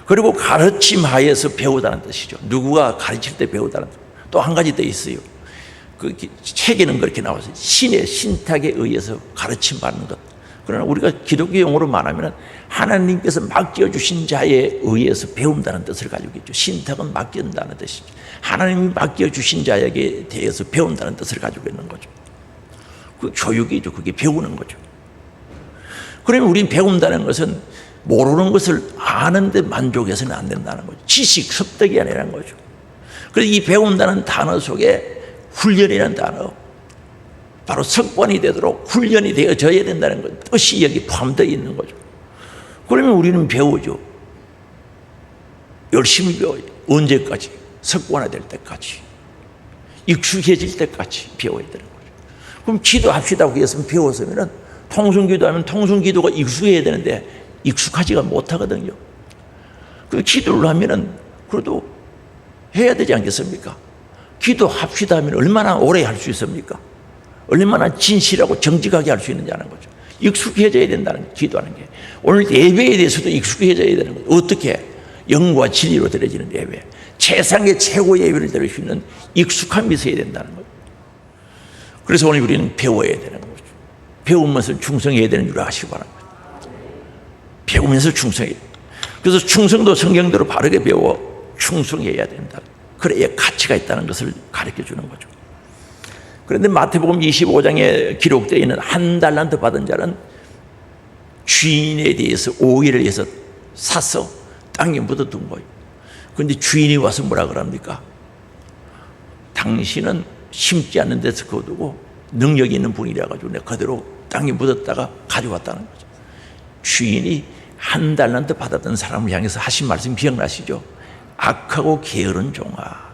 그리고 가르침 하에서 배우다는 뜻이죠. 누구가 가르칠 때 배우다는 뜻. 또 한 가지 더 있어요. 그 책에는 그렇게 나와서 신의 신탁에 의해서 가르침 받는 것. 그러나 우리가 기독교 용어로 말하면 하나님께서 맡겨주신 자에 의해서 배운다는 뜻을 가지고 있죠. 신탁은 맡긴다는 뜻이죠. 하나님이 맡겨주신 자에게 대해서 배운다는 뜻을 가지고 있는 거죠. 그 교육이죠. 그게 배우는 거죠. 그러면 우리는 배운다는 것은 모르는 것을 아는데 만족해서는 안 된다는 거죠. 지식, 습득이 아니라는 거죠. 그래서 이 배운다는 단어 속에 훈련이라는 단어, 바로 습관이 되도록 훈련이 되어져야 된다는 것, 뜻이 여기 포함되어 있는 거죠. 그러면 우리는 배우죠. 열심히 배워요. 언제까지? 습관화될 때까지. 익숙해질 때까지 배워야 되는 거죠. 그럼 기도합시다고 했으면 배웠으면 통성기도하면 통성기도가 익숙해야 되는데 익숙하지가 못하거든요. 그 기도를 하면은 그래도 해야 되지 않겠습니까? 기도합시다 하면 얼마나 오래 할 수 있습니까? 얼마나 진실하고 정직하게 할 수 있느냐는 거죠. 익숙해져야 된다는 거죠. 기도하는 게. 오늘 예배에 대해서도 익숙해져야 되는 거죠. 어떻게? 영과 진리로 드려지는 예배. 세상의 최고 예배를 드릴 수 있는 익숙함이 있어야 된다는 거죠. 그래서 오늘 우리는 배워야 되는 거죠. 배우면서 충성해야 되는 줄 아시기 바랍니다. 배우면서 충성해야 돼요. 그래서 충성도 성경대로 바르게 배워 충성해야 된다. 그래야 가치가 있다는 것을 가르쳐 주는 거죠. 그런데 마태복음 25장에 기록되어 있는 한 달란트 받은 자는 주인에 대해서 오해를 해서 사서 땅에 묻어둔 거예요. 근데 주인이 와서 뭐라 그럽니까? 당신은 심지 않는 데서 거두고 능력이 있는 분이라 가지고 내가 그대로 땅에 묻었다가 가져왔다는 거죠. 주인이 한 달란트 받았던 사람을 향해서 하신 말씀 기억나시죠? 악하고 게으른 종아.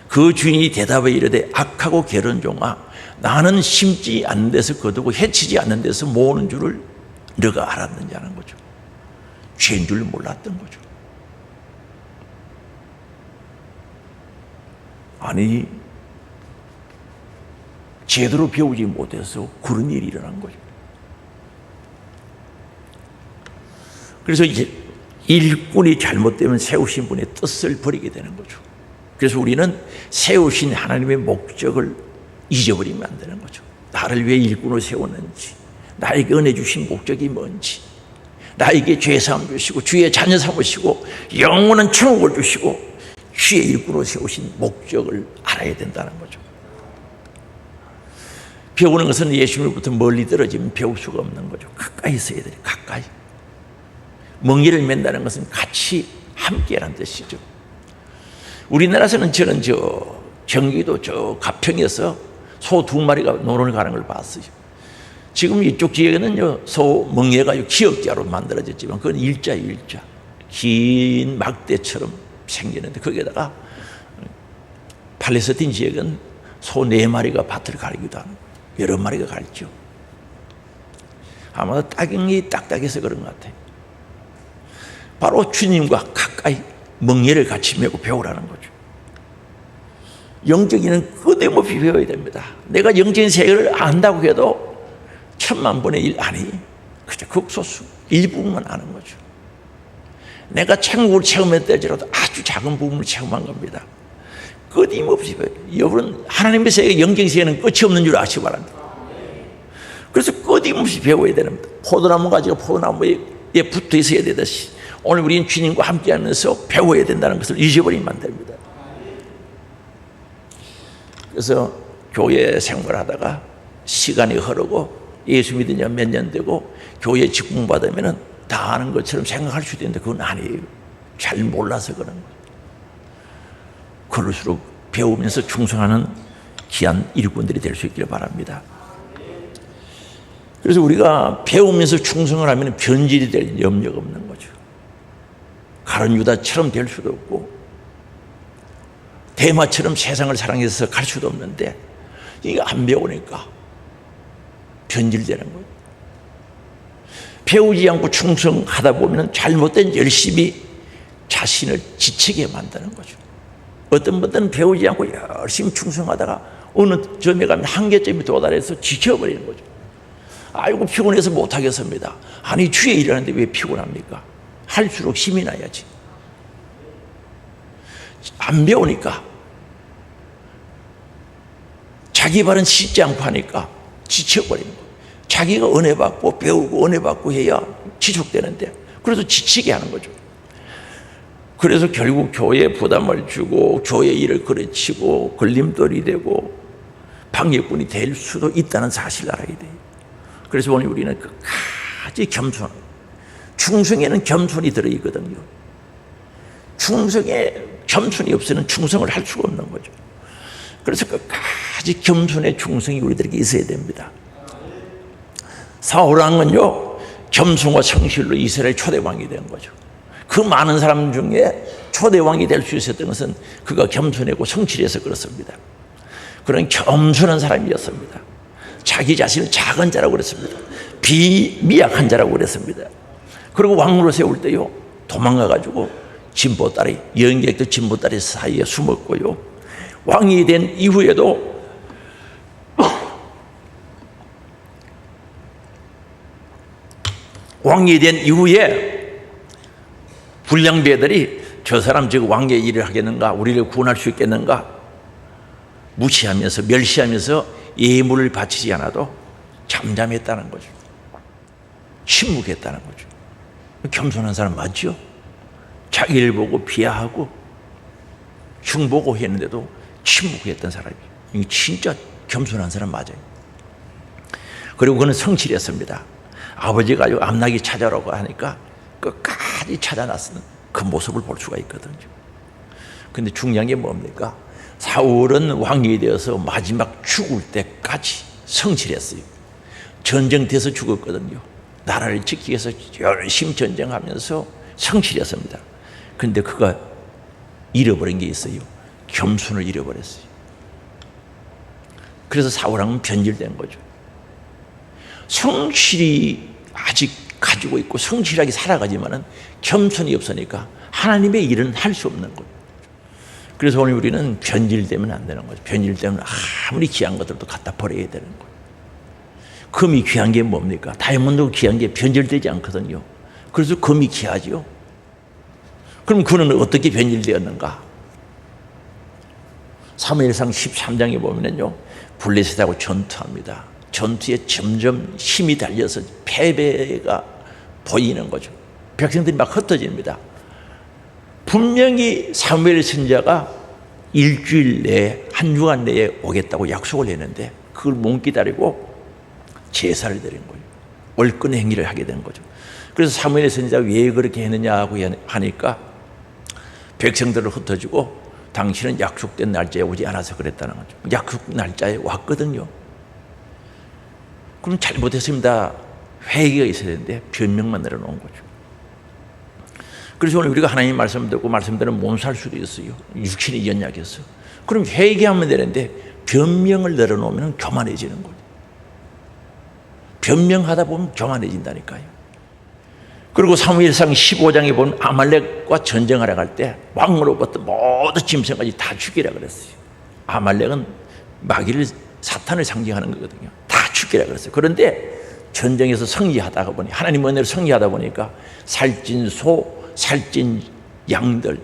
그 주인이 대답해 이르되 악하고 게으른 종아, 나는 심지 않는 데서 거두고 해치지 않는 데서 모으는 줄을 너가 알았느냐는 거죠. 죄인 줄 몰랐던 거죠. 아니, 제대로 배우지 못해서 그런 일이 일어난 거죠. 그래서 이제 일꾼이 잘못되면 세우신 분의 뜻을 버리게 되는 거죠. 그래서 우리는 세우신 하나님의 목적을 잊어버리면 안 되는 거죠. 나를 왜 일꾼으로 세웠는지, 나에게 은혜 주신 목적이 뭔지, 나에게 죄사함 주시고 주의 자녀 삼으시고 영원한 천국을 주시고 주의 일꾼으로 세우신 목적을 알아야 된다는 거죠. 배우는 것은 예수님으로부터 멀리 떨어지면 배울 수가 없는 거죠. 가까이 있어야 돼요. 가까이. 멍에를 맨다는 것은 같이 함께라는 뜻이죠. 우리나라에서는 저는 경기도 가평에서 소 2마리가 노론을 가는 걸 봤어요. 지금 이쪽 지역에는 소 멍에가 기역자로 만들어졌지만 그건 일자예요, 일자. 긴 막대처럼 생기는데 거기에다가 팔레스타인 지역은 소 4마리가 밭을 가리기도 하고 여러 마리가 갈죠. 아마도 땅이 딱딱해서 그런 것 같아요. 바로 주님과 가까이 멍에를 같이 메고 배우라는 거죠. 영적인은 끊임없이 배워야 됩니다. 내가 영적인 세계를 안다고 해도 1000만분의 1 아니, 그저 극소수 일부분만 아는 거죠. 내가 천국을 체험했다지라도 아주 작은 부분을 체험한 겁니다. 끊임없이 배워요. 여러분, 하나님의 세계, 영적인 세계는 끝이 없는 줄 아시기 바랍니다. 그래서 끊임없이 배워야 됩니다. 포도나무 가지가 포도나무에 붙어 있어야 되듯이 오늘 우리는 주님과 함께 하면서 배워야 된다는 것을 잊어버리면 안 됩니다. 그래서 교회 생활하다가 시간이 흐르고 예수 믿은 지 몇 년 되고 교회 직분받으면 다 아는 것처럼 생각할 수도 있는데 그건 아니에요. 잘 몰라서 그런 거예요. 그럴수록 배우면서 충성하는 귀한 일꾼들이 될 수 있기를 바랍니다. 그래서 우리가 배우면서 충성을 하면 변질이 될 염려가 없는 거죠. 가룟 유다처럼 될 수도 없고 대마처럼 세상을 사랑해서 갈 수도 없는데 이거 안 배우니까 변질되는 거예요. 배우지 않고 충성하다 보면 잘못된 열심히 자신을 지치게 만드는 거죠. 어떤 분들은 배우지 않고 열심히 충성하다가 어느 점에 가면 한계점이 도달해서 지쳐버리는 거죠. 아이고 피곤해서 못하겠습니다. 아니 주의 일하는데 왜 피곤합니까? 할수록 힘이 나야지. 안 배우니까 자기 발은 씻지 않고 하니까 지쳐버리는 거예요. 자기가 은혜 받고 배우고 은혜 받고 해야 지속되는데 그래서 지치게 하는 거죠. 그래서 결국 교회에 부담을 주고 교회 일을 그르치고 걸림돌이 되고 방해꾼이 될 수도 있다는 사실을 알아야 돼요. 그래서 오늘 우리는 끝까지 겸손, 충성에는 겸손이 들어있거든요. 충성에 겸손이 없으면 충성을 할 수가 없는 거죠. 그래서 끝까지 겸손의 충성이 우리들에게 있어야 됩니다. 사울왕은요 겸손과 성실로 이스라엘 초대왕이 된 거죠. 그 많은 사람 중에 초대왕이 될 수 있었던 것은 그가 겸손하고 성실해서 그렇습니다. 그런 겸손한 사람이었습니다. 자기 자신을 작은 자라고 그랬습니다. 미약한 자라고 그랬습니다. 그리고 왕으로 세울 때요 도망가가지고 진보딸이 여인객도 진보딸이 사이에 숨었고요. 왕이 된 이후에도 왕이 된 이후에 불량배들이 저 사람 지금 왕의 일을 하겠는가, 우리를 구원할 수 있겠는가 무시하면서 멸시하면서 예물을 바치지 않아도 잠잠했다는 거죠. 침묵했다는 거죠. 겸손한 사람 맞죠? 자기를 보고 비하하고 흉보고 했는데도 침묵했던 사람이에요. 이게 진짜 겸손한 사람 맞아요. 그리고 그는 성실했습니다. 아버지가 앞나기 찾아오라고 하니까 끝까지 찾아놨습니다. 그 모습을 볼 수가 있거든요. 근데 중요한 게 뭡니까? 사울은 왕이 되어서 마지막 죽을 때까지 성실했어요. 전쟁터에서 죽었거든요. 나라를 지키기 위해서 열심히 전쟁하면서 성실했습니다. 근데 그가 잃어버린 게 있어요. 겸손을 잃어버렸어요. 그래서 사울왕은 변질된 거죠. 성실이 아직 가지고 있고 성실하게 살아가지만은 겸손이 없으니까 하나님의 일은 할 수 없는 거예요. 그래서 오늘 우리는 변질되면 안 되는 거죠. 변질되면 아무리 귀한 것들도 갖다 버려야 되는 거예요. 금이 귀한 게 뭡니까? 다이아몬드 귀한 게 변질되지 않거든요. 그래서 금이 귀하지요. 그럼 그는 어떻게 변질되었는가? 사무엘상 13장에 보면요, 블레셋하고 전투합니다. 전투에 점점 힘이 달려서 패배가 보이는 거죠. 백성들이 막 흩어집니다. 분명히 사무엘 선지자가 일주일 내에, 한 주간 내에 오겠다고 약속을 했는데 그걸 못 기다리고 제사를 드린 거예요. 얼끈 행위를 하게 된 거죠. 그래서 사무엘 선지자가 왜 그렇게 했느냐고 하니까 백성들을 흩어지고 당신은 약속된 날짜에 오지 않아서 그랬다는 거죠. 약속 날짜에 왔거든요. 그럼 잘못했습니다. 회개가 있어야 되는데 변명만 내려놓은 거죠. 그래서 오늘 우리가 하나님 말씀 듣고 말씀대로 못 살 수도 있어요. 육신이 연약해서. 그럼 회개하면 되는데 변명을 내려놓으면 교만해지는 거예요. 변명하다 보면 교만해진다니까요. 그리고 사무엘상 15장에 보면 아말렉과 전쟁하러 갈 때 왕으로부터 모든 짐승까지 다 죽이라 그랬어요. 아말렉은 마귀를, 사탄을 상징하는 거거든요. 다 죽이라 그랬어요. 그런데 전쟁에서 승리하다가 보니, 하나님 은혜로 승리하다 보니까 살찐 소, 살찐 양들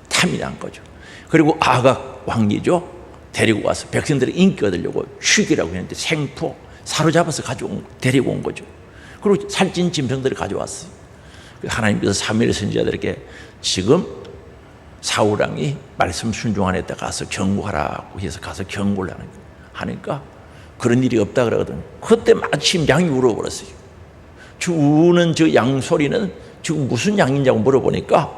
탐이 난 거죠. 그리고 아각 왕이죠, 데리고 와서 백성들의 인기 얻으려고 죽이라고 했는데 생포 사로잡아서 데리고 온 거죠. 그리고 살찐 짐승들을 가져왔어요. 하나님께서 사무엘 선지자들에게 지금 사울왕이 말씀 순종한 데 가서 경고하라고 해서 가서 경고를 하니까 그런 일이 없다 그러거든요. 그때 마침 양이 울어버렸어요. 저 우는 저 양 소리는 지금 무슨 양이냐고 물어보니까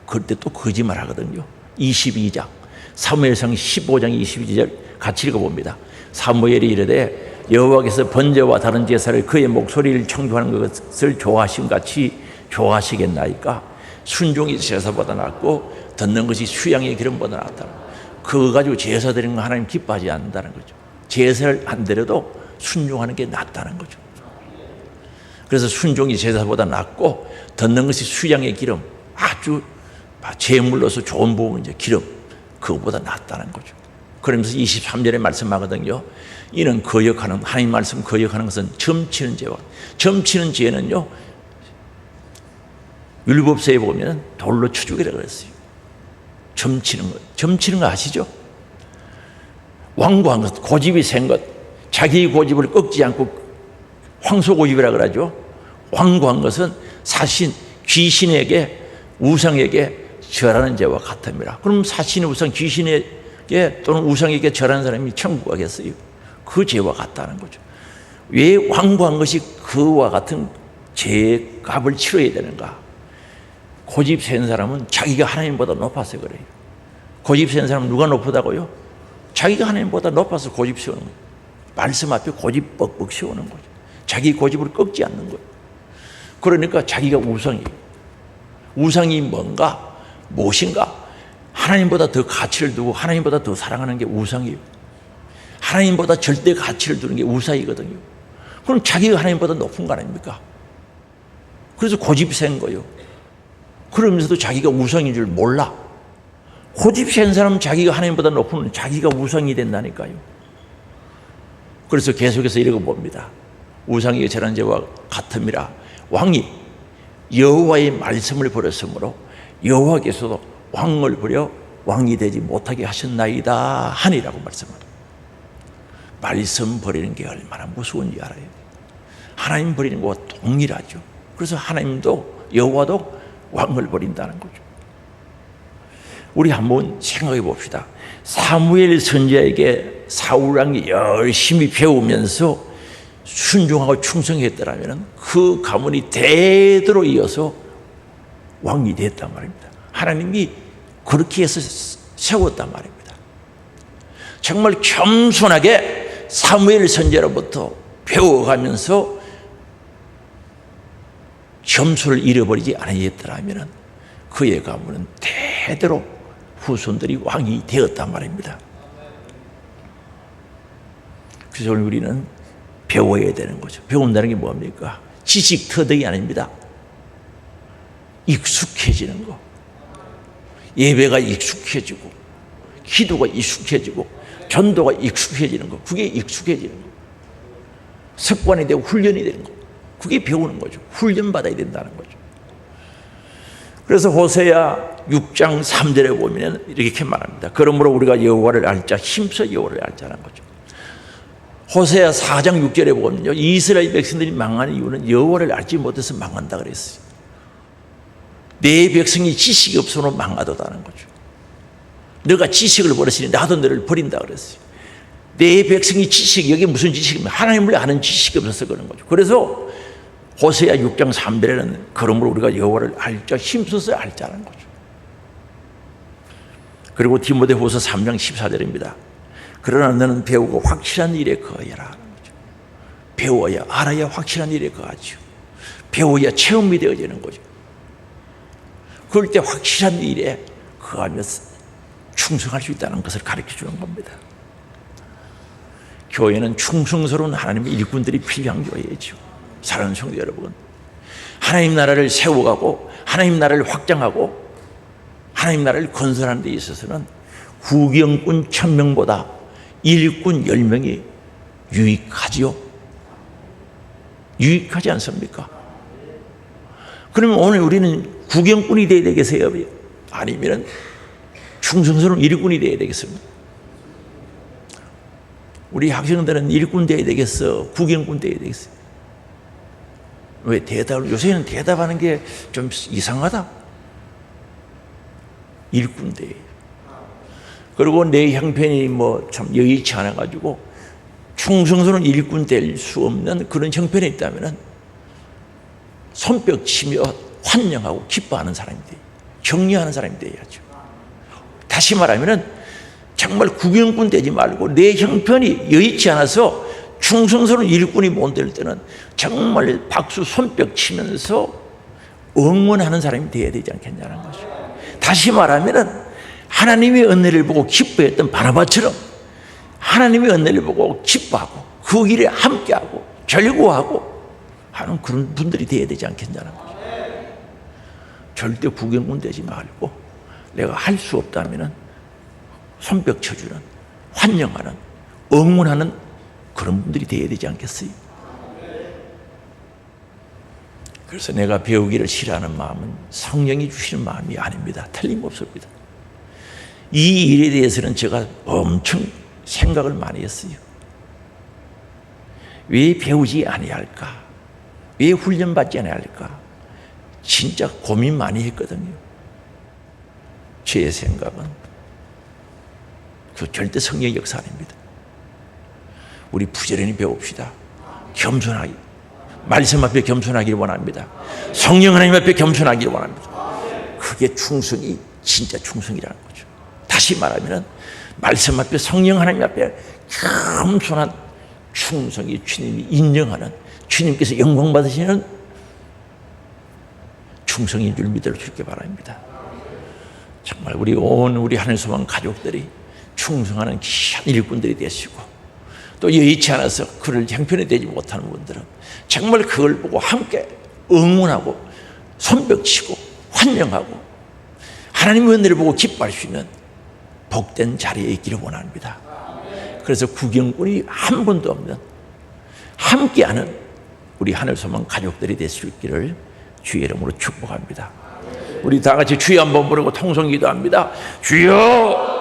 그때 또 거짓말 하거든요. 22장, 사무엘상 15장 22절 같이 읽어봅니다. 사무엘이 이르되 여호와께서 번제와 다른 제사를 그의 목소리를 청조하는 것을 좋아하신 같이 좋아하시겠나이까? 순종이 제사보다 낫고 듣는 것이 수양의 기름보다 낫다. 그거 가지고 제사 드리는 거 하나님 기뻐하지 않는다는 거죠. 제사를 안 드려도 순종하는 게 낫다는 거죠. 그래서 순종이 제사보다 낫고 듣는 것이 수양의 기름, 아주 제물로서 좋은 부분, 이제 기름, 그거보다 낫다는 거죠. 그러면서 23절에 말씀하거든요. 이는 거역하는, 하나님 말씀 거역하는 것은 점치는 죄와, 점치는 죄는요, 율법서에 보면 돌로 쳐 죽이라고 그랬어요. 점치는 것, 점치는 거 아시죠? 완고한 것, 고집이 센 것, 자기 고집을 꺾지 않고 황소고집이라고 그러죠. 완고한 것은 사신, 귀신에게, 우상에게 절하는 죄와 같음이라. 그럼 사신, 우상, 귀신에게 또는 우상에게 절하는 사람이 천국 가겠어요? 그 죄와 같다는 거죠. 왜 완고한 것이 그와 같은 죄의 값을 치러야 되는가? 고집 센 사람은 자기가 하나님보다 높아서 그래요. 고집 센 사람은 누가 높다고요? 자기가 하나님보다 높아서 고집 세우는 거예요. 말씀 앞에 고집 뻑뻑 세우는 거죠. 자기 고집을 꺾지 않는 거예요. 그러니까 자기가 우상이에요. 우상이 뭔가, 무엇인가? 하나님보다 더 가치를 두고 하나님보다 더 사랑하는 게 우상이에요. 하나님보다 절대 가치를 두는 게 우상이거든요. 그럼 자기가 하나님보다 높은 거 아닙니까? 그래서 고집 센 거예요. 그러면서도 자기가 우상인 줄 몰라. 고집 센 사람은 자기가 하나님보다 높으면 자기가 우상이 된다니까요. 그래서 계속해서 읽어봅니다. 우상에게 절한 죄와 같음이라. 왕이 여호와의 말씀을 버렸으므로 여호와께서도 왕을 버려 왕이 되지 못하게 하셨나이다 하니라고 말씀합니다. 말씀 버리는 게 얼마나 무서운지 알아요. 하나님 버리는 것과 동일하죠. 그래서 하나님도, 여호와도 왕을 버린다는 거죠. 우리 한번 생각해 봅시다. 사무엘 선지자에게 사울 왕이 열심히 배우면서 순종하고 충성했더라면 그 가문이 대대로 이어서 왕이 됐단 말입니다. 하나님이 그렇게 해서 세웠단 말입니다. 정말 겸손하게 사무엘 선지자로부터 배워가면서 겸손을 잃어버리지 않았더라면 그의 가문은 대대로 후손들이 왕이 되었단 말입니다. 그래서 우리는 배워야 되는 거죠. 배운다는 게 뭡니까? 지식 터득이 아닙니다. 익숙해지는 거. 예배가 익숙해지고 기도가 익숙해지고 전도가 익숙해지는 거. 그게 익숙해지는 거. 습관이 되고 훈련이 되는 거. 그게 배우는 거죠. 훈련받아야 된다는 거죠. 그래서 호세아 6장 3절에 보면 이렇게 말합니다. 그러므로 우리가 여호와를 알자 힘써 여호와를 알자는 거죠. 호세아 4장 6절에 보면요, 이스라엘 백성들이 망하는 이유는 여호와를 알지 못해서 망한다 그랬어요. 내 백성이 지식이 없어서 망하도다는 거죠. 너가 지식을 버렸으니 나도 너를 버린다 그랬어요. 내 백성이 지식, 여기 무슨 지식이면 하나님을 아는 지식이 없어서 그런 거죠. 그래서 호세아 6장 3절에는 그러므로 우리가 여호와를 알자 힘써서 알자는 거죠. 그리고 디모데후서 3장 14절입니다. 그러나 너는 배우고 확실한 일에 거하여라 하는 거죠. 배워야 알아야 확실한 일에 거하죠. 배워야 체험이 되어지는 거죠. 그럴 때 확실한 일에 거하며 충성할 수 있다는 것을 가르쳐 주는 겁니다. 교회는 충성스러운 하나님의 일꾼들이 필요한 교회이죠. 사랑하는 성도 여러분, 하나님 나라를 세워가고 하나님 나라를 확장하고 하나님 나라를 건설하는 데 있어서는 구경꾼 1000명보다 일꾼 10명이 유익하지요. 유익하지 않습니까? 그러면 오늘 우리는 구경꾼이 되어야 되겠어요? 아니면 충성스러운 일꾼이 되어야 되겠습니까? 우리 학생들은 일꾼 되어야 되겠어? 구경꾼 되어야 되겠어? 왜 요새는 대답하는 게 좀 이상하다. 일꾼 되어야. 그리고 내 형편이 뭐 참 여의치 않아가지고 충성스러운 일꾼 될 수 없는 그런 형편에 있다면 손뼉 치며 환영하고 기뻐하는 사람이 돼요. 격려하는 사람이 돼야죠. 다시 말하면 정말 구경꾼 되지 말고 내 형편이 여의치 않아서 충성스러운 일꾼이 못 될 때는 정말 박수 손뼉 치면서 응원하는 사람이 되어야 되지 않겠냐는 거죠. 다시 말하면 하나님의 은혜를 보고 기뻐했던 바나바처럼 하나님의 은혜를 보고 기뻐하고 그 길에 함께하고 절구하고 하는 그런 분들이 되어야 되지 않겠냐는 거죠. 절대 구경꾼 되지 말고 내가 할 수 없다면 손뼉 쳐주는, 환영하는, 응원하는 그런 분들이 되어야 되지 않겠어요? 그래서 내가 배우기를 싫어하는 마음은 성령이 주시는 마음이 아닙니다. 틀림없습니다. 이 일에 대해서는 제가 엄청 생각을 많이 했어요. 왜 배우지 아니할까? 왜 훈련받지 아니할까? 진짜 고민 많이 했거든요. 제 생각은 그 절대 성령의 역사 아닙니다. 우리 부지런히 배웁시다. 겸손하게, 말씀 앞에 겸손하기를 원합니다. 성령 하나님 앞에 겸손하기를 원합니다. 그게 충성이 진짜 충성이라는 거죠. 다시 말하면 말씀 앞에, 성령 하나님 앞에 겸손한 충성이 주님이 인정하는, 주님께서 영광 받으시는 충성인 줄 믿을 수 있게 바랍니다. 정말 우리 하늘소망 가족들이 충성하는 귀한 일꾼들이 되시고, 또 여의치 않아서 그를 형편이 되지 못하는 분들은 정말 그걸 보고 함께 응원하고 손뼉치고 환영하고 하나님의 은혜를 보고 기뻐할 수 있는 복된 자리에 있기를 원합니다. 그래서 구경꾼이 한 분도 없는 함께하는 우리 하늘소망 가족들이 될 수 있기를 주의 이름으로 축복합니다. 우리 다 같이 주여 한번 부르고 통성기도합니다. 주여!